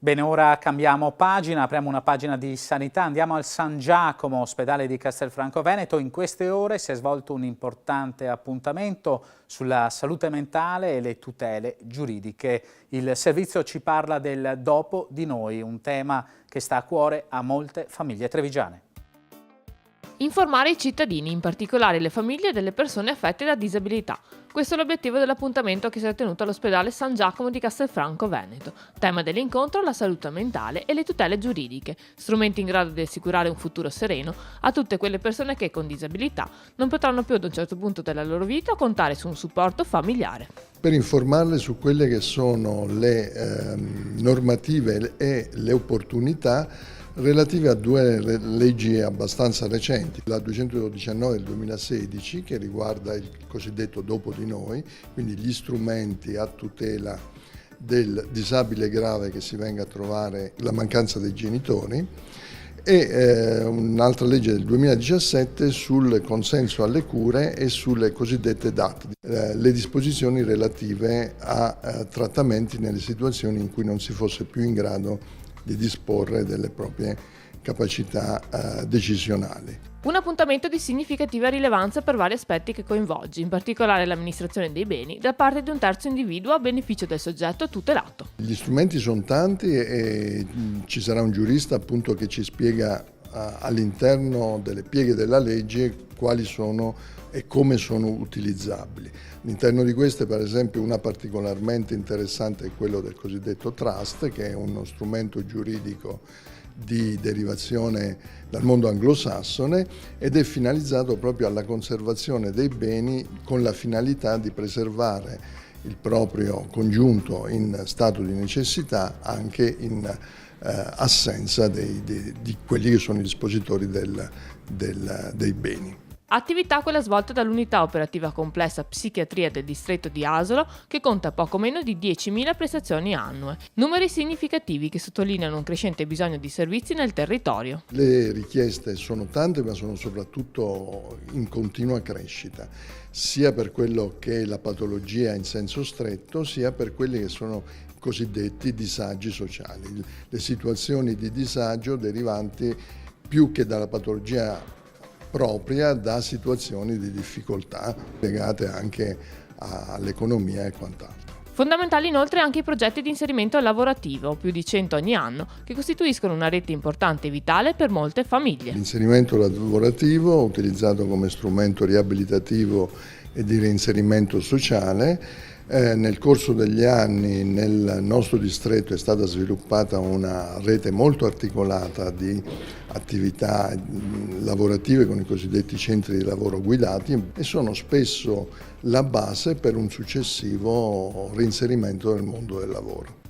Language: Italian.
Bene, ora cambiamo pagina, apriamo una pagina di sanità, andiamo al San Giacomo, ospedale di Castelfranco Veneto. In queste ore si è svolto un importante appuntamento sulla salute mentale e le tutele giuridiche. Il servizio ci parla del dopo di noi, un tema che sta a cuore a molte famiglie trevigiane. Informare i cittadini, in particolare le famiglie delle persone affette da disabilità. Questo è l'obiettivo dell'appuntamento che si è tenuto all'ospedale San Giacomo di Castelfranco Veneto. Tema dell'incontro: la salute mentale e le tutele giuridiche, strumenti in grado di assicurare un futuro sereno a tutte quelle persone che con disabilità non potranno più ad un certo punto della loro vita contare su un supporto familiare. Per informarle su quelle che sono le normative e le opportunità relative a due leggi abbastanza recenti, la 219 del 2016 che riguarda il cosiddetto dopo di noi, quindi gli strumenti a tutela del disabile grave che si venga a trovare la mancanza dei genitori, e un'altra legge del 2017 sul consenso alle cure e sulle cosiddette DAT, le disposizioni relative a trattamenti nelle situazioni in cui non si fosse più in grado di disporre delle proprie capacità decisionali. Un appuntamento di significativa rilevanza per vari aspetti che coinvolge, in particolare l'amministrazione dei beni, da parte di un terzo individuo a beneficio del soggetto tutelato. Gli strumenti sono tanti e ci sarà un giurista appunto che ci spiega all'interno delle pieghe della legge quali sono e come sono utilizzabili. All'interno di queste, per esempio, una particolarmente interessante è quello del cosiddetto trust, che è uno strumento giuridico di derivazione dal mondo anglosassone ed è finalizzato proprio alla conservazione dei beni con la finalità di preservare il proprio congiunto in stato di necessità anche in assenza di quelli che sono i dispositori dei beni. Attività quella svolta dall'unità operativa complessa psichiatria del distretto di Asolo, che conta poco meno di 10.000 prestazioni annue. Numeri significativi che sottolineano un crescente bisogno di servizi nel territorio. Le richieste sono tante, ma sono soprattutto in continua crescita, sia per quello che è la patologia in senso stretto, sia per quelli che sono i cosiddetti disagi sociali, le situazioni di disagio derivanti più che dalla patologia propria da situazioni di difficoltà legate anche all'economia e quant'altro. Fondamentali inoltre anche i progetti di inserimento lavorativo, più di 100 ogni anno, che costituiscono una rete importante e vitale per molte famiglie. L'inserimento lavorativo, utilizzato come strumento riabilitativo e di reinserimento sociale. Nel corso degli anni nel nostro distretto è stata sviluppata una rete molto articolata di attività lavorative con i cosiddetti centri di lavoro guidati e sono spesso la base per un successivo reinserimento nel mondo del lavoro.